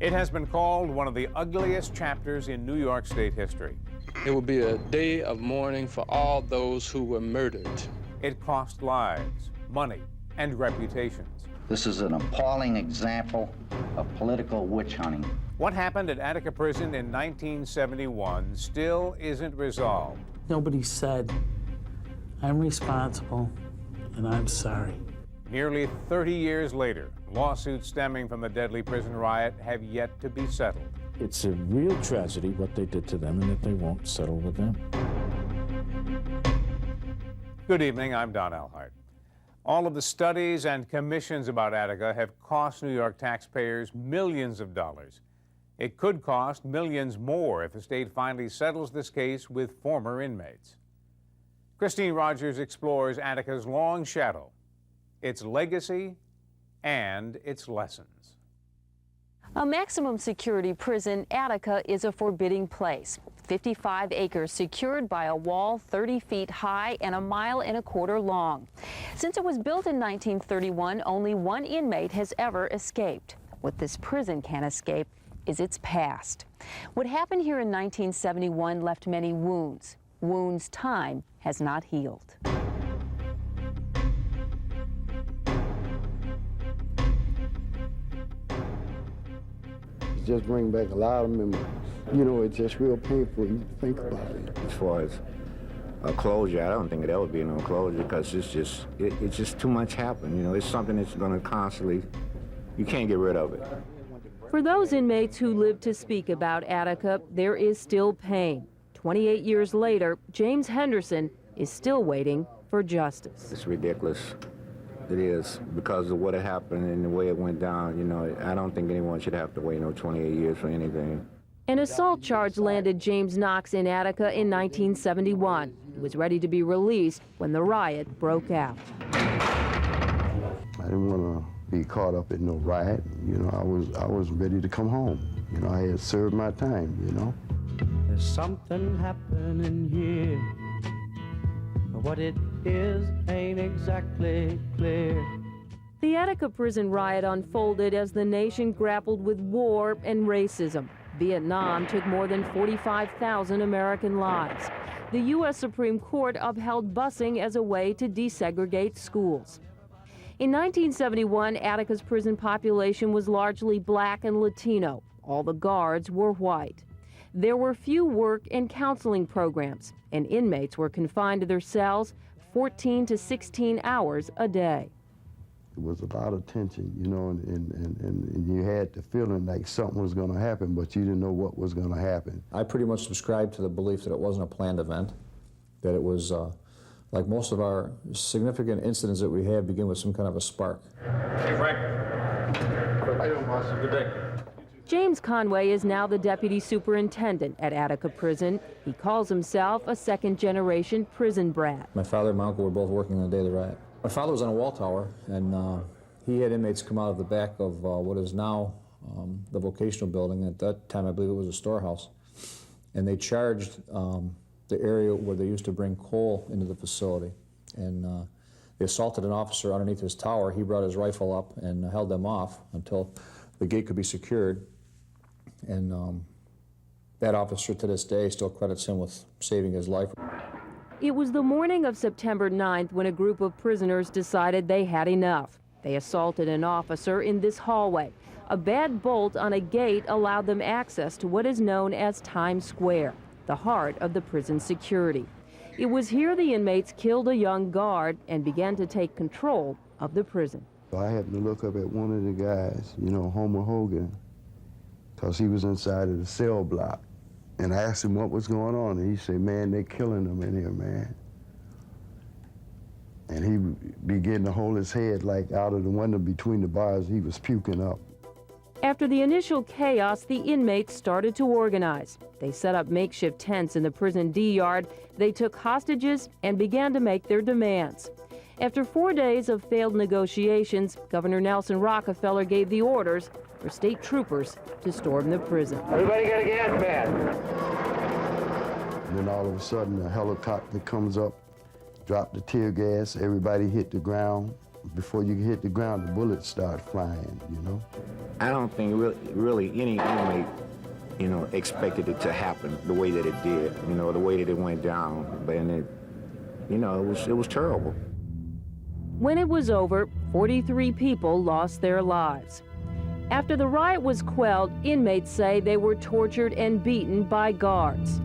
It has been called one of the ugliest chapters in New York State history. It will be a day of mourning for all those who were murdered. It cost lives, money, and reputations. This is an appalling example of political witch hunting. What happened at Attica Prison in 1971 still isn't resolved. Nobody said, I'm responsible and I'm sorry. Nearly 30 years later, lawsuits stemming from the deadly prison riot have yet to be settled. It's a real tragedy what they did to them and that they won't settle with them. Good evening, I'm Don Alhart. All of the studies and commissions about Attica have cost New York taxpayers millions of dollars. It could cost millions more if the state finally settles this case with former inmates. Christine Rogers explores Attica's long shadow, its legacy, and its lessons. A maximum security prison, Attica is a forbidding place. 55 acres secured by a wall 30 feet high and 1.25 miles long. Since it was built in 1931, only one inmate has ever escaped. What this prison can't escape is its past. What happened here in 1971 left many wounds. Wounds time has not healed. It just brings back a lot of memories. You know, it's just real painful to think about it. As far as a closure, I don't think it'll ever be no closure because it's just too much happened. You know, it's something that's going to constantly, you can't get rid of it. For those inmates who live to speak about Attica, there is still pain. 28 years later, James Henderson is still waiting for justice. It's ridiculous. It is, because of what had happened and the way it went down. You know, I don't think anyone should have to wait 28 years for anything. An assault charge landed James Knox in Attica in 1971. He was ready to be released when the riot broke out. I didn't want to be caught up in no riot. You know, I was ready to come home. You know, I had served my time, you know. There's something happening here. What it is ain't exactly clear. The Attica prison riot unfolded as the nation grappled with war and racism. Vietnam took more than 45,000 American lives. The U.S. Supreme Court upheld busing as a way to desegregate schools. In 1971, Attica's prison population was largely black and Latino. All the guards were white. There were few work and counseling programs, and inmates were confined to their cells 14 to 16 hours a day. It was a lot of tension, you know, and you had the feeling like something was going to happen, but you didn't know what was going to happen. I pretty much subscribed to the belief that it wasn't a planned event, that it was like most of our significant incidents that we had begin with some kind of a spark. Hey, Frank. How you doing, boss? Good day. James Conway is now the deputy superintendent at Attica Prison. He calls himself a second-generation prison brat. My father and my uncle were both working on the day of the riot. My father was on a wall tower, and he had inmates come out of the back of what is now the vocational building. At that time, I believe it was a storehouse. And they charged the area where they used to bring coal into the facility. And they assaulted an officer underneath his tower. He brought his rifle up and held them off until the gate could be secured. And that officer to this day still credits him with saving his life. It was the morning of September 9th when a group of prisoners decided they had enough. They assaulted an officer in this hallway. A bad bolt on a gate allowed them access to what is known as Times Square, the heart of the prison security. It was here the inmates killed a young guard and began to take control of the prison. I happened to look up at one of the guys, you know, Homer Hogan, because he was inside of the cell block. And I asked him what was going on, and he said, man, they're killing them in here, man. And he began to hold his head like out of the window between the bars. He was puking up. After the initial chaos, the inmates started to organize. They set up makeshift tents in the prison D yard. They took hostages and began to make their demands. After 4 days of failed negotiations, Governor Nelson Rockefeller gave the orders for state troopers to storm the prison. Everybody got a gas mask. And then all of a sudden, a helicopter comes up, dropped the tear gas, everybody hit the ground, before you hit the ground, the bullets start flying, you know? I don't think really any inmate, you know, expected it to happen the way that it did, you know, the way that it went down. But it, you know, it was terrible. When it was over, 43 people lost their lives. After the riot was quelled, inmates say they were tortured and beaten by guards.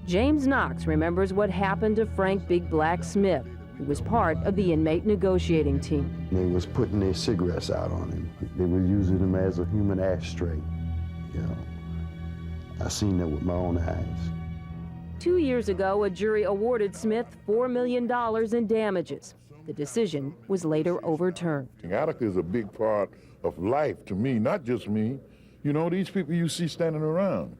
James Knox remembers what happened to Frank Big Black Smith, who was part of the inmate negotiating team. They was putting their cigarettes out on him. They were using him as a human ashtray, you know. I seen that with my own eyes. 2 years ago, a jury awarded Smith $4 million in damages. The decision was later overturned. Attica is a big part of life to me, not just me. You know, these people you see standing around.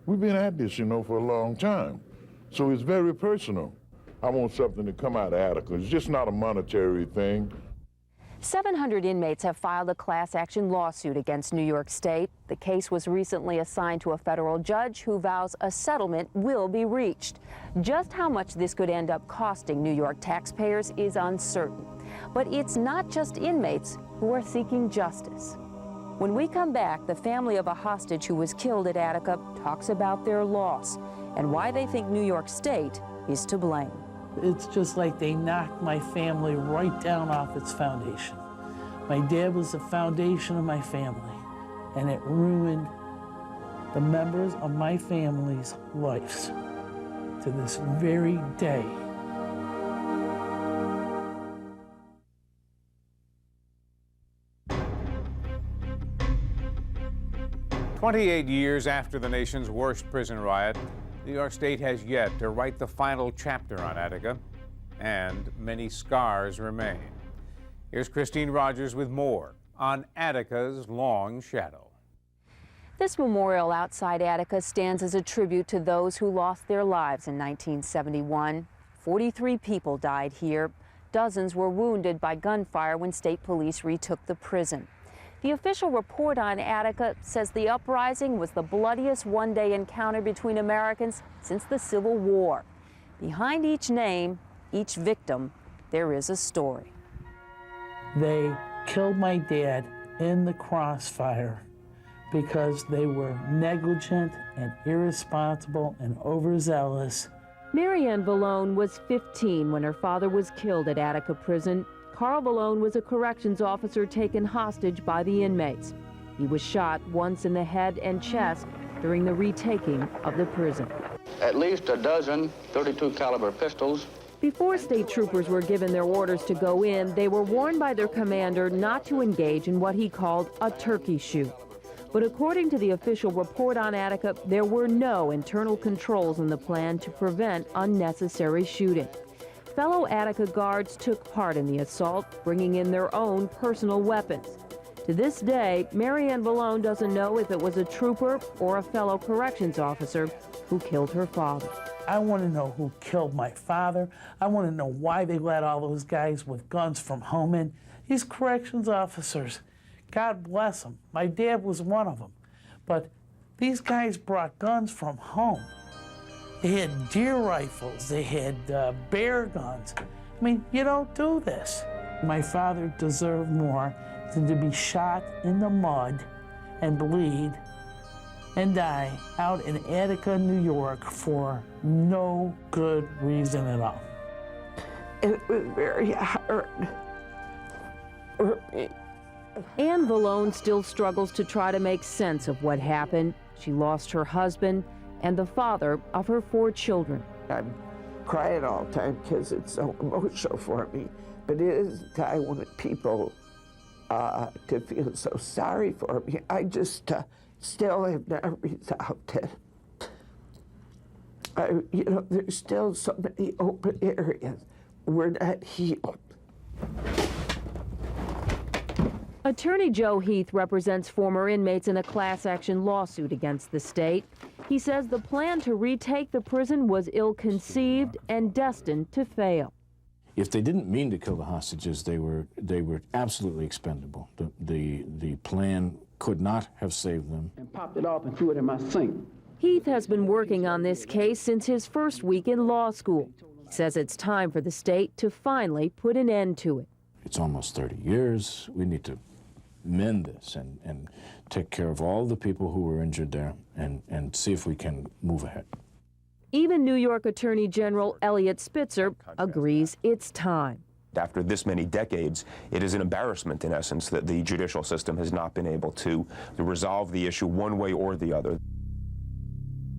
We've been at this, you know, for a long time. So it's very personal. I want something to come out of Attica. It's just not a monetary thing. 700 inmates have filed a class action lawsuit against New York State. The case was recently assigned to a federal judge who vows a settlement will be reached. Just how much this could end up costing New York taxpayers is uncertain. But it's not just inmates who are seeking justice. When we come back, the family of a hostage who was killed at Attica talks about their loss and why they think New York State is to blame. It's just like they knocked my family right down off its foundation. My dad was the foundation of my family, and it ruined the members of my family's lives to this very day. "28 years after the nation's worst prison riot, New York State has yet to write the final chapter on Attica, and many scars remain. Here's Christine Rogers with more on Attica's long shadow. This memorial outside Attica stands as a tribute to those who lost their lives in 1971. 43 people died here. Dozens were wounded by gunfire when state police retook the prison. The official report on Attica says the uprising was the bloodiest one-day encounter between Americans since the Civil War. Behind each name, each victim, there is a story. They killed my dad in the crossfire because they were negligent and irresponsible and overzealous. Marianne Vallone was 15 when her father was killed at Attica Prison. Carl Vallone was a corrections officer taken hostage by the inmates. He was shot once in the head and chest during the retaking of the prison. At least a dozen .32 caliber pistols. Before state troopers were given their orders to go in, they were warned by their commander not to engage in what he called a turkey shoot. But according to the official report on Attica, there were no internal controls in the plan to prevent unnecessary shooting. Fellow Attica guards took part in the assault, bringing in their own personal weapons. To this day, Marianne Vallone doesn't know if it was a trooper or a fellow corrections officer who killed her father. I want to know who killed my father. I want to know why they let all those guys with guns from home in. These corrections officers, God bless them. My dad was one of them. But these guys brought guns from home. They had deer rifles, they had bear guns. I mean, you don't do this. My father deserved more than to be shot in the mud and bleed and die out in Attica, New York for no good reason at all. It was very hard for me. Anne Vallone still struggles to try to make sense of what happened. She lost her husband and the father of her 4 children. I'm crying all the time because it's so emotional for me, but it isn't. I want people to feel so sorry for me. I just still have not resolved it. You know, there's still so many open areas. We're not healed. Attorney Joe Heath represents former inmates in a class action lawsuit against the state. He says the plan to retake the prison was ill-conceived and destined to fail. If they didn't mean to kill the hostages, they were absolutely expendable. The plan could not have saved them. And popped it off and threw it in my sink. Heath has been working on this case since his first week in law school. He says it's time for the state to finally put an end to it. It's almost 30 years. We need to mend this and take care of all the people who were injured there and see if we can move ahead. Even New York Attorney General Eliot Spitzer agrees it's time. After this many decades, it is an embarrassment, in essence, that the judicial system has not been able to resolve the issue one way or the other.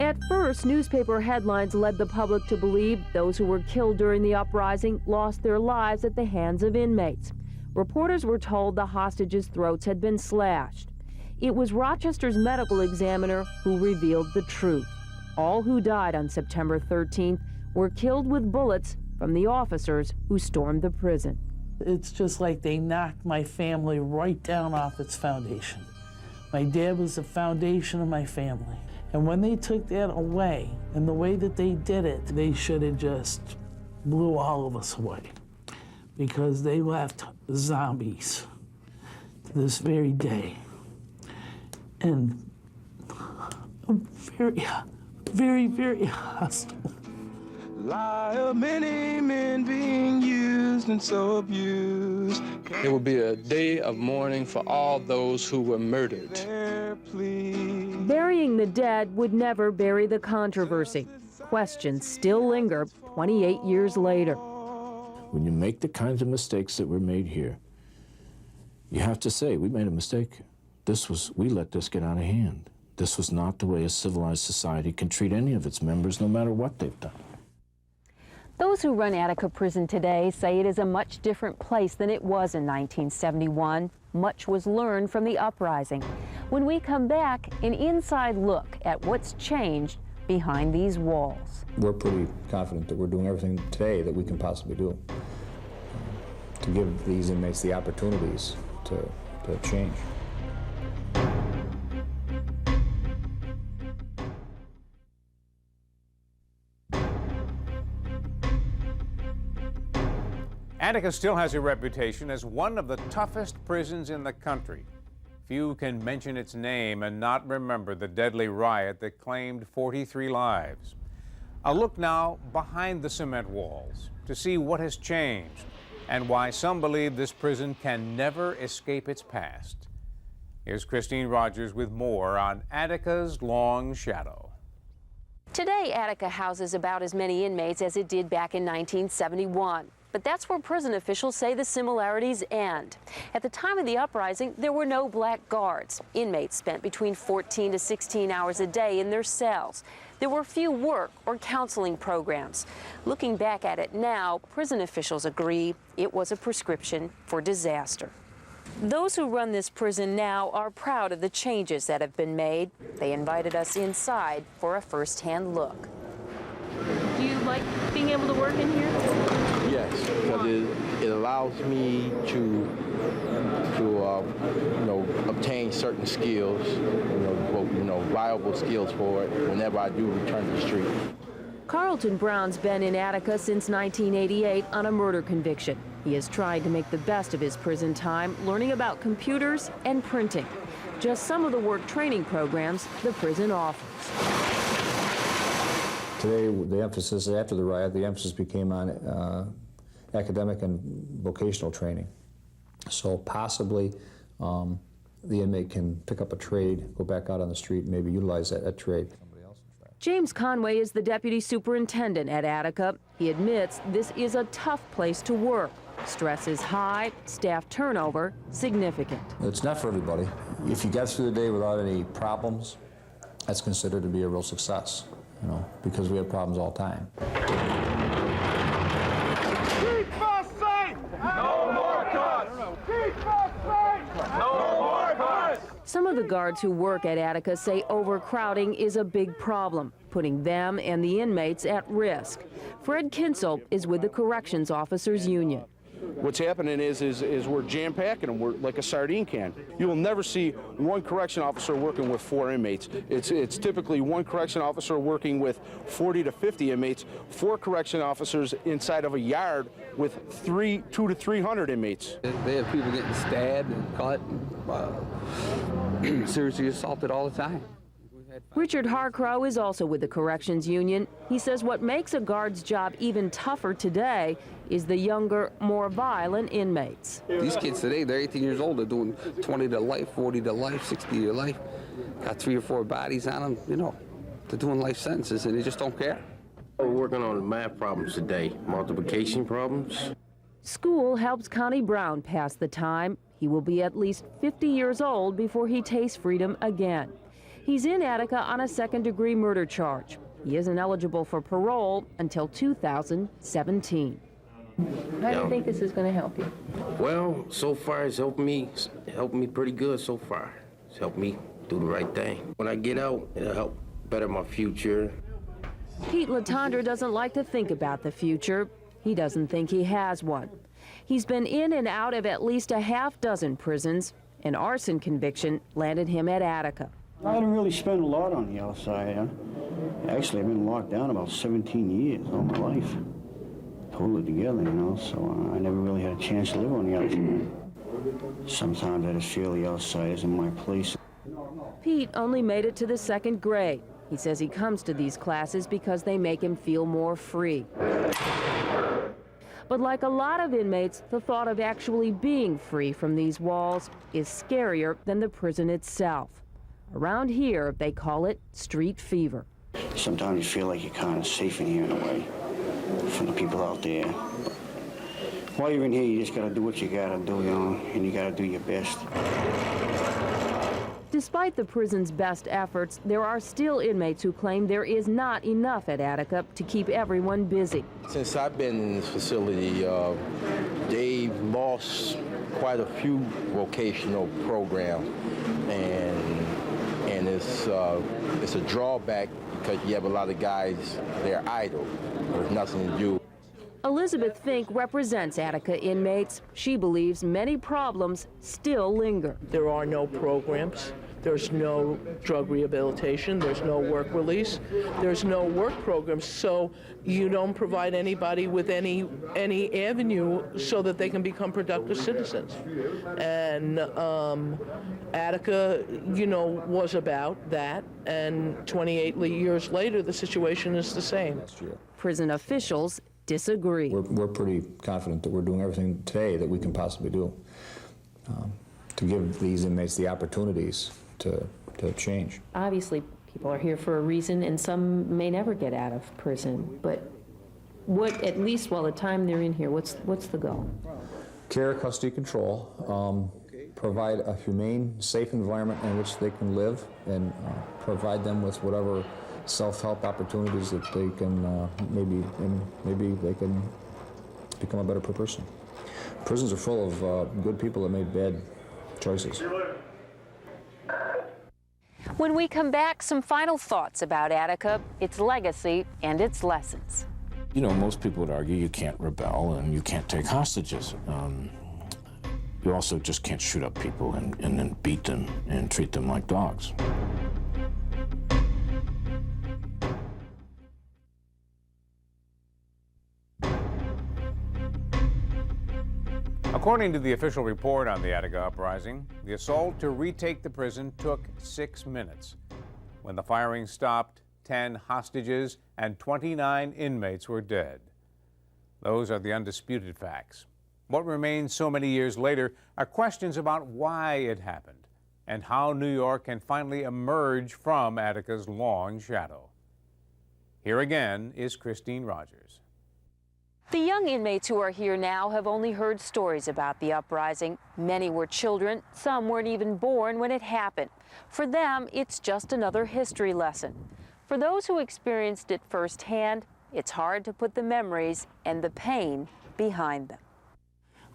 At first, newspaper headlines led the public to believe those who were killed during the uprising lost their lives at the hands of inmates. Reporters were told the hostages' throats had been slashed. It was Rochester's medical examiner who revealed the truth. All who died on September 13th were killed with bullets from the officers who stormed the prison. It's just like they knocked my family right down off its foundation. My dad was the foundation of my family. And when they took that away, and the way that they did it, they should have just blew all of us away. Because they left zombies to this very day. And I'm very, very hostile. Lie of many men being used and so abused. It will be a day of mourning for all those who were murdered. Burying the dead would never bury the controversy. Questions still linger 28 years later. When you make the kinds of mistakes that were made here, you have to say, we made a mistake. We let this get out of hand. This was not the way a civilized society can treat any of its members, no matter what they've done. Those who run Attica Prison today say it is a much different place than it was in 1971. Much was learned from the uprising. When we come back, an inside look at what's changed behind these walls. We're pretty confident that we're doing everything today that we can possibly do to give these inmates the opportunities to change. Attica still has a reputation as one of the toughest prisons in the country. Few can mention its name and not remember the deadly riot that claimed 43 lives. A look now behind the cement walls to see what has changed and why some believe this prison can never escape its past. Here's Christine Rogers with more on Attica's long shadow. Today, Attica houses about as many inmates as it did back in 1971. But that's where prison officials say the similarities end. At the time of the uprising, there were no black guards. Inmates spent between 14 to 16 hours a day in their cells. There were few work or counseling programs. Looking back at it now, prison officials agree it was a prescription for disaster. Those who run this prison now are proud of the changes that have been made. They invited us inside for a first-hand look. Do you like being able to work in here? Yes, because it allows me to obtain certain skills, viable skills for it whenever I do return to the street. Carlton Brown's been in Attica since 1988 on a murder conviction. He has tried to make the best of his prison time, learning about computers and printing. Just some of the work training programs the prison offers. Today, the emphasis, after the riot, the emphasis became on academic and vocational training. So possibly the inmate can pick up a trade, go back out on the street, and maybe utilize that trade. James Conway is the deputy superintendent at Attica. He admits this is a tough place to work. Stress is high, staff turnover significant. It's not for everybody. If you get through the day without any problems, that's considered to be a real success. Because we have problems all the time. Keep us safe! No more cuts! Keep us safe! No more cuts! Some of the guards who work at Attica say overcrowding is a big problem, putting them and the inmates at risk. Fred Kinsel is with the Corrections Officers Union. What's happening is we're jam-packing them. We're like a sardine can. You will never see one correction officer working with 4 inmates. It's typically one correction officer working with 40 to 50 inmates, 4 correction officers inside of a yard with 200 to 300 inmates. They have people getting stabbed and cut, seriously assaulted all the time. Richard Harcrow is also with the Corrections Union. He says what makes a guard's job even tougher today is the younger, more violent inmates. These kids today, they're 18 years old. They're doing 20 to life, 40 to life, 60 to life. Got 3 or 4 bodies on them, you know. They're doing life sentences, and they just don't care. We're working on math problems today, multiplication problems. School helps Connie Brown pass the time. He will be at least 50 years old before he tastes freedom again. He's in Attica on a second-degree murder charge. He isn't eligible for parole until 2017. How do you think this is going to help you? Well, so far it's helped me pretty good so far. It's helped me do the right thing. When I get out, it'll help better my future. Pete Latondra doesn't like to think about the future. He doesn't think he has one. He's been in and out of at least a half-dozen prisons. An arson conviction landed him at Attica. I didn't really spend a lot on the outside. Actually, I've been locked down about 17 years, all my life. Hold it together, you know, so I never really had a chance to live on the outside. Sometimes I just feel the outside isn't my place. Pete only made it to the 2nd grade. He says he comes to these classes because they make him feel more free. But like a lot of inmates, the thought of actually being free from these walls is scarier than the prison itself. Around here, they call it street fever. Sometimes you feel like you're kind of safe in here in a way from the people out there. But while you're in here, you just got to do what you got to do, you know, and you got to do your best. Despite the prison's best efforts, there are still inmates who claim there is not enough at Attica to keep everyone busy. Since I've been in this facility, they've lost quite a few vocational programs, and it's a drawback because you have a lot of guys, they're idle. There's nothing to do. Elizabeth Fink represents Attica inmates. She believes many problems still linger. There are no programs. There's no drug rehabilitation. There's no work release. There's no work programs. So you don't provide anybody with any avenue so that they can become productive citizens. And Attica, you know, was about that. And 28 years later, the situation is the same. Prison officials disagree. We're pretty confident that we're doing everything today that we can possibly do to give these inmates the opportunities to change. Obviously, people are here for a reason, and some may never get out of prison. But what, at least while the time they're in here, what's the goal? Care, custody, control, provide a humane, safe environment in which they can live, and provide them with whatever self-help opportunities that they can maybe they can become a better person. Prisons are full of good people that made bad choices. When we come back, some final thoughts about Attica, its legacy, and its lessons. You know, most people would argue you can't rebel and you can't take hostages. You also just can't shoot up people and then beat them and treat them like dogs. According to the official report on the Attica uprising, the assault to retake the prison took 6 minutes. When the firing stopped, 10 hostages and 29 inmates were dead. Those are the undisputed facts. What remains so many years later are questions about why it happened and how New York can finally emerge from Attica's long shadow. Here again is Christine Rogers. The young inmates who are here now have only heard stories about the uprising. Many were children, some weren't even born when it happened. For them, it's just another history lesson. For those who experienced it firsthand, it's hard to put the memories and the pain behind them.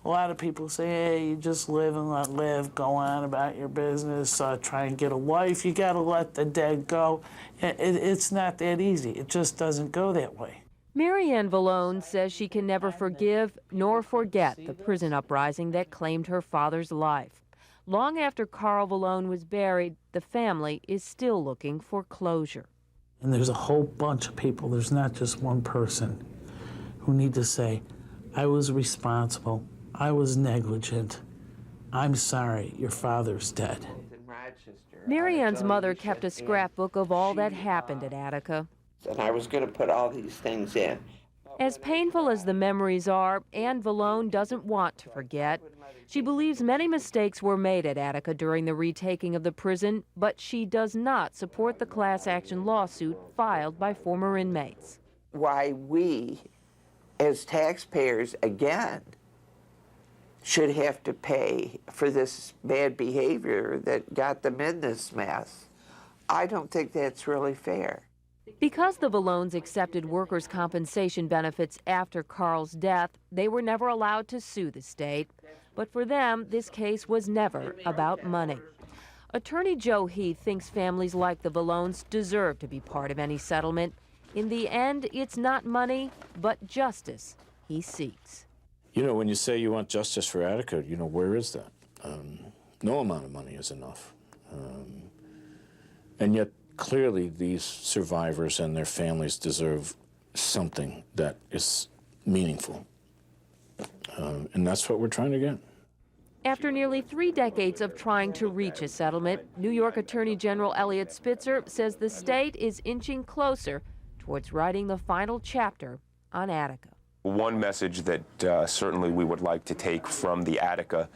A lot of people say, hey, you just live and let live, go on about your business, try and get a life. You got to let the dead go. It's not that easy. It just doesn't go that way. Marianne Vallone says she can never forgive nor forget the prison uprising that claimed her father's life. Long after Carl Vallone was buried, the family is still looking for closure. And there's a whole bunch of people, there's not just one person, who need to say, I was responsible, I was negligent, I'm sorry, your father's dead. Mary Ann's mother kept a scrapbook of all that happened at Attica. And I was going to put all these things in. As painful as the memories are, Ann Vallone doesn't want to forget. She believes many mistakes were made at Attica during the retaking of the prison, but she does not support the class action lawsuit filed by former inmates. Why we, as taxpayers, again, should have to pay for this bad behavior that got them in this mess. I don't think that's really fair. Because the Vallones accepted workers' compensation benefits after Carl's death, they were never allowed to sue the state. But for them, this case was never about money. Attorney Joe Heath thinks families like the Vallones deserve to be part of any settlement. In the end, it's not money, but justice he seeks. You know, when you say you want justice for Attica, you know, where is that? No amount of money is enough. And yet, clearly, these survivors and their families deserve something that is meaningful. And that's what we're trying to get. After nearly 3 decades of trying to reach a settlement, New York Attorney General Eliot Spitzer says the state is inching closer towards writing the final chapter on Attica. One message that certainly we would like to take from the Attica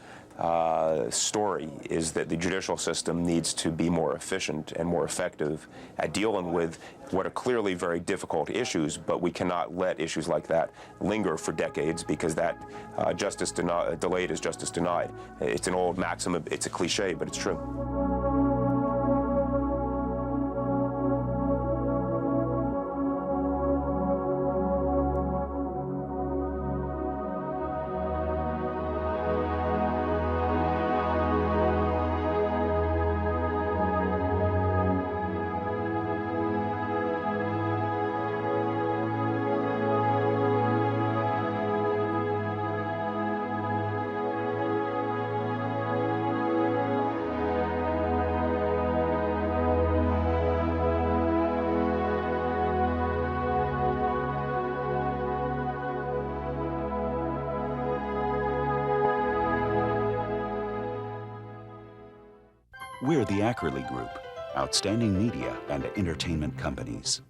story is that the judicial system needs to be more efficient and more effective at dealing with what are clearly very difficult issues, but we cannot let issues like that linger for decades, because that justice delayed is justice denied. It's an old maxim, it's a cliche, but it's true. We're the Ackerley Group, outstanding media and entertainment companies.